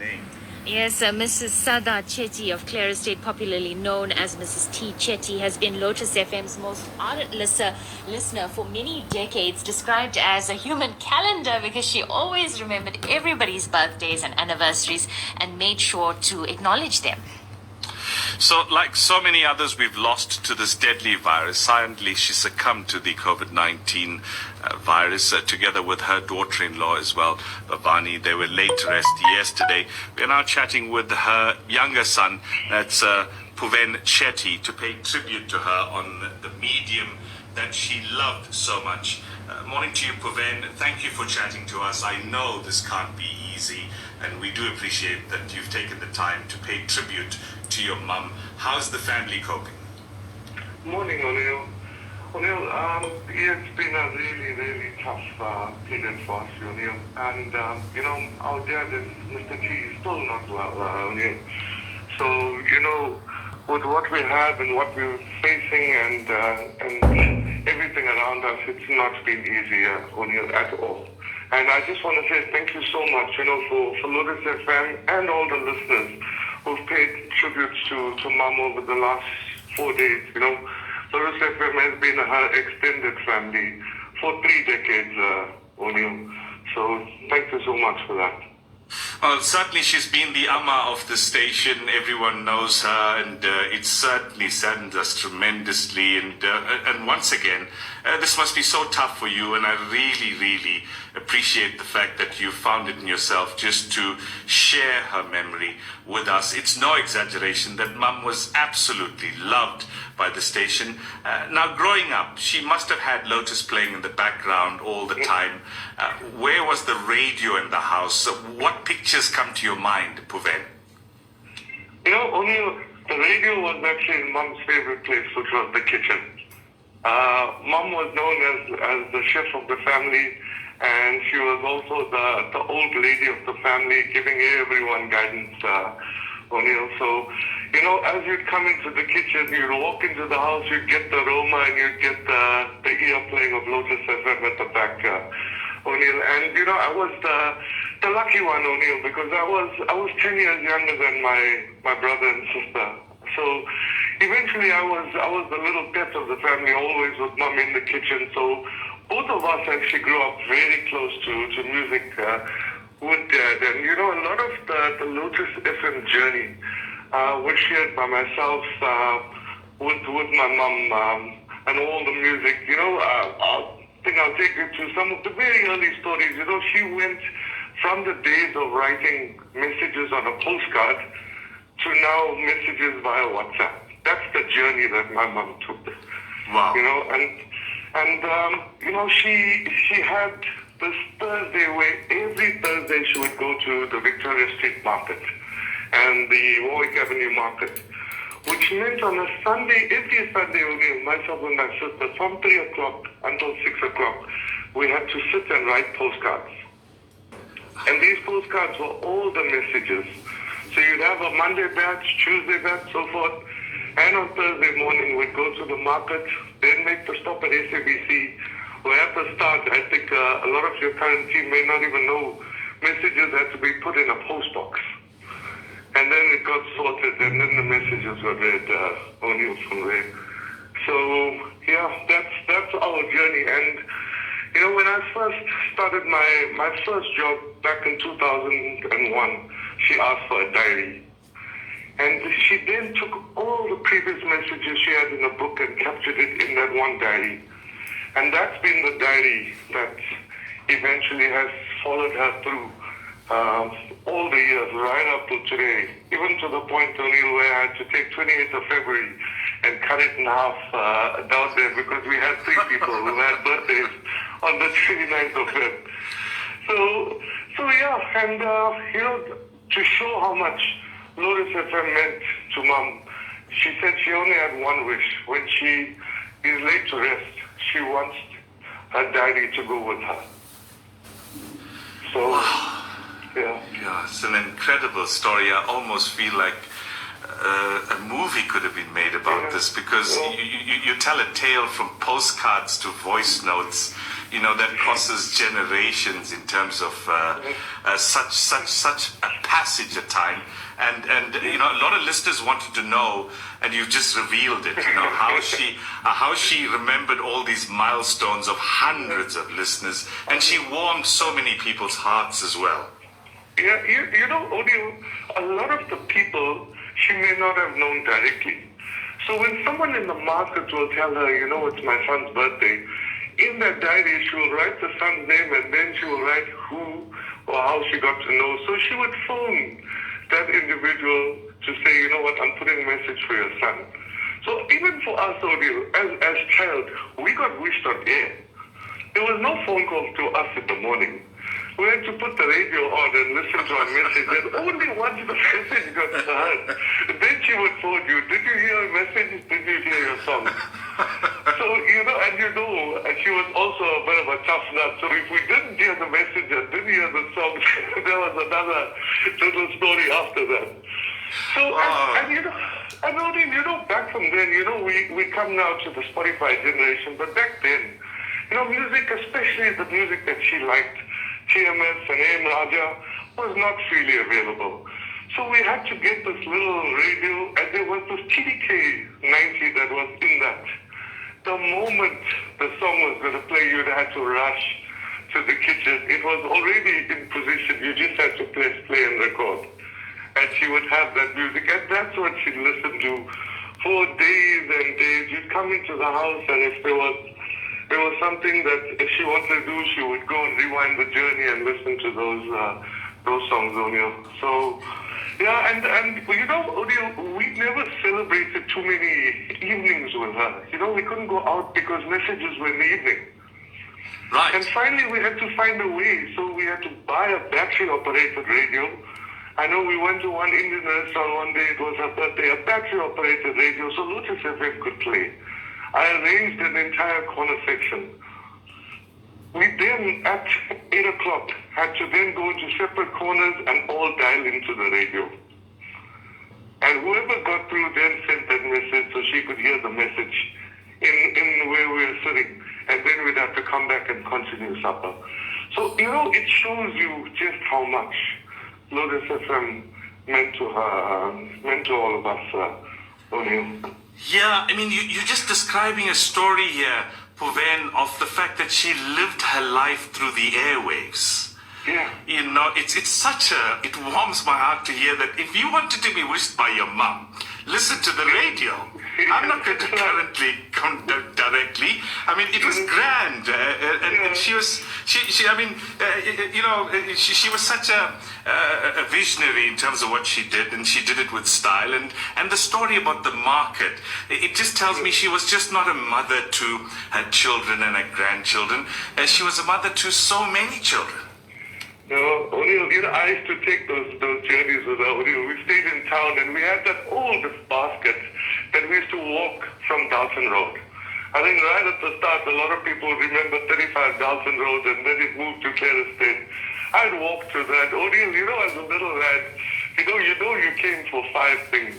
name. Yes, Mrs. Sada Chetty of Clare Estate, popularly known as Mrs. T. Chetty, has been Lotus FM's most ardent listener for many decades, described as a human calendar because she always remembered everybody's birthdays and anniversaries and made sure to acknowledge them. So, like so many others we've lost to this deadly virus, silently she succumbed to the COVID-19 virus together with her daughter-in-law as well, Bhavani. They were laid to rest yesterday. We're now chatting with her younger son, that's Puven Chetty, to pay tribute to her on the medium that she loved so much. Morning to you, Puven. Thank you for chatting to us. I know this can't be easy, and we do appreciate that you've taken the time to pay tribute to your mum. How's the family coping? Morning, O'Neill. O'Neill, it's been a really, really tough period for us, O'Neill. And, our dad is, Mr. T, is still not well, O'Neill. So, with what we have and what we're facing and everything around us, it's not been easy, O'Neill, at all. And I just want to say thank you so much, for Lotus FM and all the listeners who've paid tributes to Mom over the last 4 days. Lotus FM has been her extended family for 3 decades, O'Neill. So thank you so much for that. Well, certainly she's been the Amma of the station. Everyone knows her, and it certainly saddens us tremendously. And once again, this must be so tough for you, and I really, really appreciate the fact that you found it in yourself just to share her memory with us. It's no exaggeration that Mum was absolutely loved by the station. Now, growing up, she must have had Lotus playing in the background all the time. Where was the radio in the house? What pictures come to your mind, Puven? O'Neill, the radio was actually Mum's favorite place, which was the kitchen. Mum was known as the chef of the family, and she was also the old lady of the family, giving everyone guidance, O'Neill. So, as you'd come into the kitchen, you'd walk into the house, you'd get the aroma, and you'd get the ear playing of Lotus FM at the back, O'Neill. And, I was the lucky one, O'Neill, because I was 10 years younger than my brother and sister. So eventually I was the little pet of the family, always with Mum in the kitchen. So both of us actually grew up very close to music with Dad. And, a lot of the Lotus FM journey was shared by myself with my mum and all the music. I think I'll take you to some of the very early stories. She went from the days of writing messages on a postcard to now messages via WhatsApp. That's the journey that my mum took. Wow. She had this Thursday where every Thursday she would go to the Victoria Street Market and the Warwick Avenue Market, which meant on a Sunday, every Sunday only, myself and my sister, from 3 o'clock until 6 o'clock, we had to sit and write postcards. And these postcards were all the messages. So you'd have a Monday batch, Tuesday batch, so forth. And on Thursday morning, we'd go to the market, then make the stop at SABC. Where at the start, I think a lot of your current team may not even know, messages had to be put in a post box. And then it got sorted, and then the messages were read only from there. So, that's our journey. And, when I first started my first job back in 2001, she asked for a diary. And she then took all the previous messages she had in a book and captured it in that one diary. And that's been the diary that eventually has followed her through all the years, right up to today, even to the point, O'Neill, where I had to take 28th of February and cut it in half down there because we had 3 people who had birthdays on the 29th of Feb. So and to show how much Lotus FM meant to Mum, she said she only had one wish. When she is laid to rest, she wants her diary to go with her. So, Yeah, it's an incredible story. I almost feel like a movie could have been made about this because you tell a tale from postcards to voice notes that crosses generations in terms of such a passage of time. And a lot of listeners wanted to know, and you've just revealed it, how she remembered all these milestones of hundreds of listeners, and she warmed so many people's hearts as well. Yeah, Odile, a lot of the people she may not have known directly. So when someone in the market will tell her, it's my son's birthday, in that diary she will write the son's name, and then she will write who or how she got to know. So she would phone that individual to say, I'm putting a message for your son. So even for us, Odile, as child, we got wished on air. There was no phone call to us in the morning. We had to put the radio on and listen to our message, and only once the message got heard, then she would phone you. Did you hear a message? Did you hear your song? So, and she was also a bit of a tough nut. So if we didn't hear the message and didn't hear the song, there was another little story after that. So, and Odile, back from then, we come now to the Spotify generation, but back then, music, especially the music that she liked, TMS and AM Raja, was not freely available. So we had to get this little radio, and there was this TDK 90 that was in that. The moment the song was going to play, you'd had to rush to the kitchen. It was already in position. You just had to press play and record. And she would have that music, and that's what she'd listen to for days and days. You'd come into the house, and if there was something that if she wanted to do, she would go and rewind the journey and listen to those songs, O'Neill. So, yeah, and O'Neill, we never celebrated too many evenings with her. We couldn't go out because messages were in the evening. Right. And finally, we had to find a way. So we had to buy a battery-operated radio. I know we went to one Indian restaurant one day. It was her birthday, a battery-operated radio, so Lotus FM could play. I arranged an entire corner section. We then, at 8 o'clock, had to then go into separate corners and all dial into the radio. And whoever got through then sent that message so she could hear the message in where we were sitting. And then we'd have to come back and continue supper. So, it shows you just how much Lotus FM meant to her, meant to all of us, O'Neill. Yeah, you're just describing a story here, Puven, of the fact that she lived her life through the airwaves. Yeah. It warms my heart to hear that if you wanted to be wished by your mum, listen to the radio. I'm not going to currently come directly. It was grand, and she was such a visionary in terms of what she did, and she did it with style. And the story about the market, it just tells me she was just not a mother to her children and her grandchildren. She was a mother to so many children. O'Neill, I used to take those journeys with her. O'Neill, we stayed in town, and we had that oldest basket that we used to walk from Dalton Road. I think right at the start, a lot of people remember 35 Dalton Road, and then it moved to Clare Estate. I'd walk to that. O'Neill, as a little lad, you came for 5 things.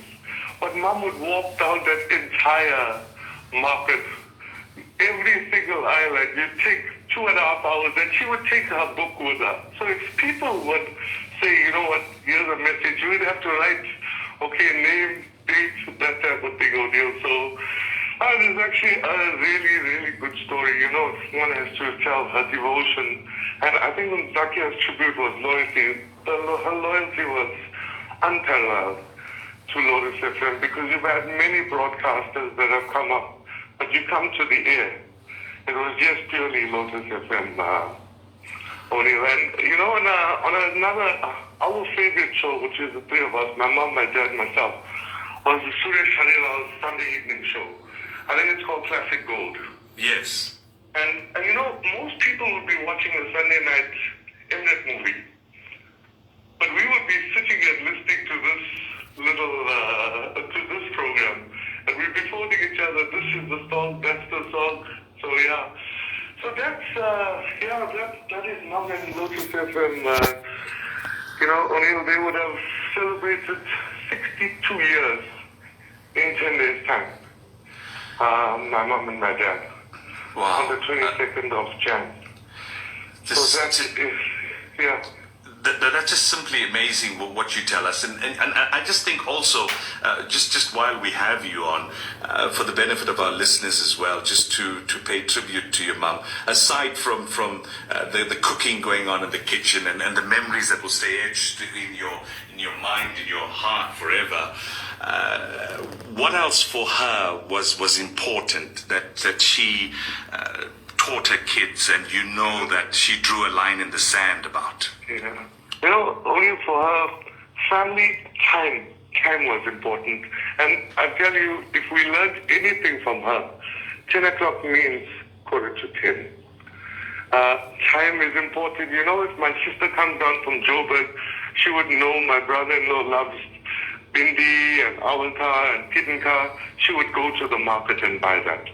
But Mum would walk down that entire market, every single aisle, and you'd take 2.5 hours, and she would take her book with her. So if people would say, here's a message, you would have to write, name, date, that type of thing, O'Neill. So there's actually a really, really good story. One has to tell her devotion. And I think Zakia's tribute was loyalty. Her loyalty was unparalleled to Lotus FM, because you've had many broadcasters that have come up, but you come to the air. It was just purely Lotus FM, O'Neill. And, on another, our favorite show, which is the 3 of us, my mom, my dad, myself, was the Suresh Harilal's Sunday evening show. I think it's called Classic Gold. Yes. And most people would be watching a Sunday night Mnet movie. But we would be sitting and listening to this to this program. And we'd be phoning each other, this is the song, that's the song. So, yeah. So that is Mum and Lotus FM. O'Neill, they would have celebrated 62 years in 10 days' time. My mum and my dad. Wow. On the 22nd of Jan. So that is, yeah. That's just simply amazing what you tell us, and I just think also, just while we have you on, for the benefit of our listeners as well, just to pay tribute to your mum. Aside from the cooking going on in the kitchen and the memories that will stay etched in your mind, in your heart forever. What else for her was important that she taught her kids, and you know that she drew a line in the sand about? Yeah. Only for her, family time was important. And I tell you, if we learned anything from her, 10 o'clock means 9:45. Time is important. If my sister comes down from Joburg, she would know my brother-in-law loves bindi and awalka and kittenka. She would go to the market and buy that.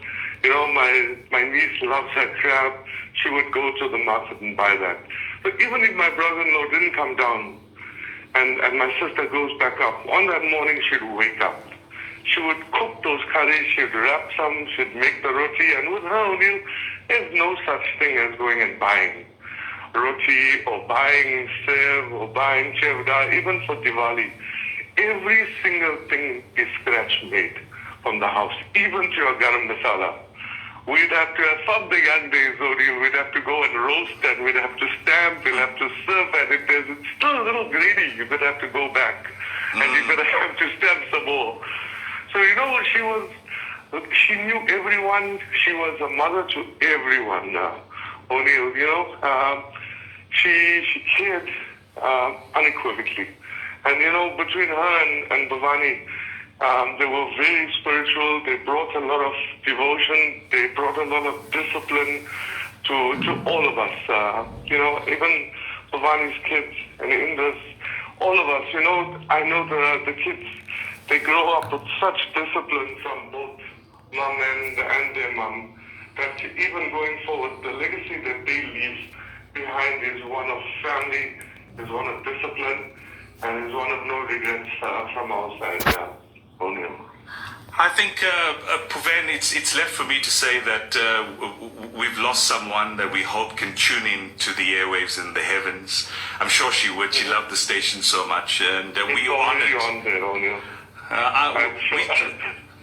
My niece loves her crab. She would go to the market and buy that. But even if my brother-in-law didn't come down and my sister goes back up, on that morning she'd wake up. She would cook those curries, she'd wrap some, she'd make the roti, and with her, there's no such thing as going and buying roti or buying sev or buying chevda, even for Diwali. Every single thing is scratch made from the house, even to your garam masala. We'd have to have some big days, we'd have to go and roast and we'd have to stamp, we'll have to serve, and if there's still a little greedy, you would have to go back and you would have to stamp some more. So she knew everyone, she was a mother to everyone now. She cared unequivocally. And between her and Bhavani, they were very spiritual. They brought a lot of devotion. They brought a lot of discipline to all of us. Even Bhavani's kids and Indra's, all of us. I know the kids, they grow up with such discipline from both mom and their mom, that even going forward, the legacy that they leave behind is one of family, is one of discipline, and is one of no regrets from our side. I think, Puven, it's left for me to say that we've lost someone that we hope can tune in to the airwaves in the heavens. I'm sure she would. She loved the station so much, and we honored.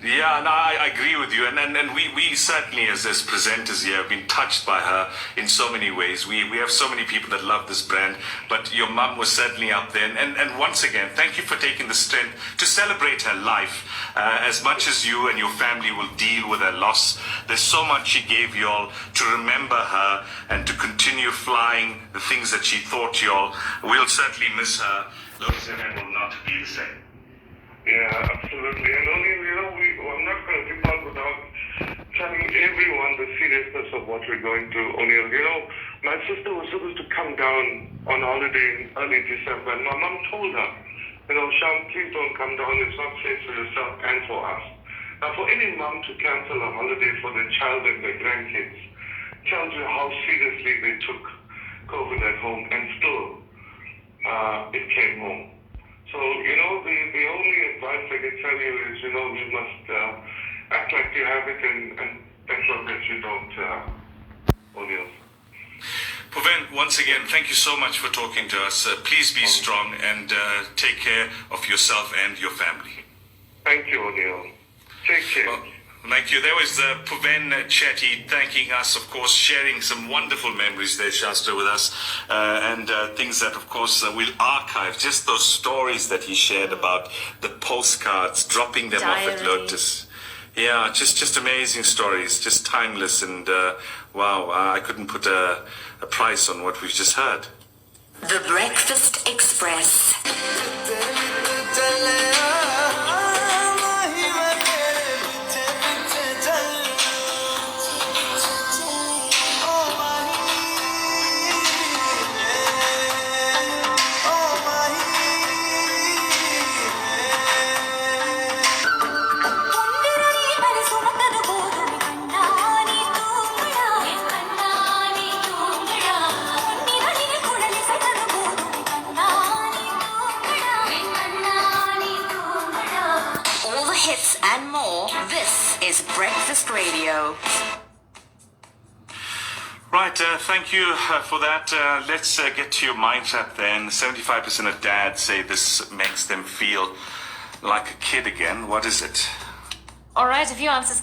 Yeah, no, I agree with you, and we certainly as presenters here have been touched by her in so many ways. We have so many people that love this brand, but your mum was certainly up there, and once again, thank you for taking the strength to celebrate her life. As much as you and your family will deal with her loss, there's so much she gave you all to remember her and to continue flying the things that she taught you all. We'll certainly miss her. Lotus FM will not be the same. Yeah, absolutely. And I'm not going to depart without telling everyone the seriousness of what we're going through, O'Neill. My sister was supposed to come down on holiday in early December, and my mom told her, Sham, please don't come down. It's not safe for yourself and for us. Now, for any mom to cancel a holiday for their child and their grandkids tells you how seriously they took COVID at home, and still it came home. So, the only advice I can tell you is, you must act like you have it and act like that you don't, O'Neill. Puven, once again, thank you so much for talking to us. Please be strong and take care of yourself and your family. Thank you, O'Neill. Take care. Well, thank you. There was Puven Chetty thanking us, of course, sharing some wonderful memories there, Shastra, with us, and things that, of course, we'll archive. Just those stories that he shared about the postcards, dropping them off at Lotus. Yeah, just amazing stories, just timeless, and wow, I couldn't put a price on what we've just heard. The Breakfast Express. And more, this is Breakfast Radio. Right, thank you for that. Let's get to your mindset then. 75% of dads say this makes them feel like a kid again. What is it? All right, a few answers